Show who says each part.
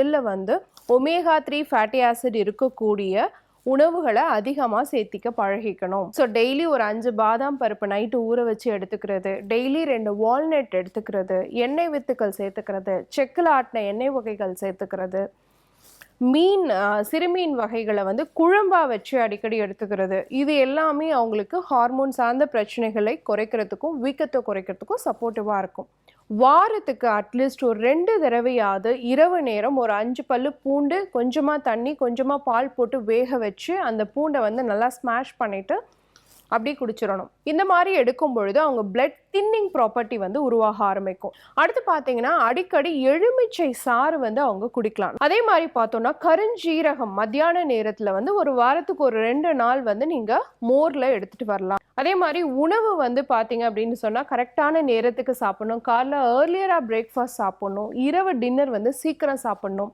Speaker 1: முதல்ல வந்து omega 3 fatty acid இருக்கக்கூடிய உணவுகளை அதிகமாக சேர்த்திக்க பழகிக்கணும். ஸோ டெய்லி ஒரு 5 பாதாம் பருப்பு நைட்டு ஊற வச்சு எடுத்துக்கிறது, டெய்லி 2 வால்நட் எடுத்துக்கிறது, எண்ணெய் வித்துக்கள் சேர்த்துக்கிறது, செக்கில் ஆட்டின எண்ணெய் வகைகள் சேர்த்துக்கிறது, மீன் சிறுமீன் வகைகளை வந்து குழம்பா வச்சு அடிக்கடி எடுத்துக்கிறது, இது எல்லாமே அவங்களுக்கு ஹார்மோன் சார்ந்த பிரச்சனைகளை குறைக்கிறதுக்கும் வீக்கத்தை குறைக்கிறதுக்கும் சப்போர்ட்டிவாக இருக்கும். வாரத்துக்கு அட்லீஸ்ட் ஒரு 2 தடவையாவது இரவு நேரம் ஒரு 5 பல்லு பூண்டு, கொஞ்சமாக தண்ணி, கொஞ்சமாக பால் போட்டு வேக வச்சு அந்த பூண்டை வந்து நல்லா ஸ்மாஷ் பண்ணிவிட்டு அப்படி குடிச்சிடணும். இந்த மாதிரி எடுக்கும் பொழுது அவங்க பிளட் தின்னிங் ப்ராப்பர்ட்டி வந்து உருவாக ஆரம்பிக்கும். அடுத்து பார்த்தீங்கன்னா அடிக்கடி எலுமிச்சை சாறு வந்து அவங்க குடிக்கலாம். அதே மாதிரி பார்த்தோம்னா கருஞ்சீரகம் மத்தியான நேரத்தில் வந்து ஒரு வாரத்துக்கு ஒரு 2 நாள் வந்து நீங்கள் மோரில் எடுத்துகிட்டு வரலாம். அதே மாதிரி உணவு வந்து பார்த்தீங்க அப்படின்னு சொன்னால் கரெக்டான நேரத்துக்கு சாப்பிடணும். காலைல ஏர்லியராக பிரேக்ஃபாஸ்ட் சாப்பிடணும். இரவு டின்னர் வந்து சீக்கிரம் சாப்பிடணும்.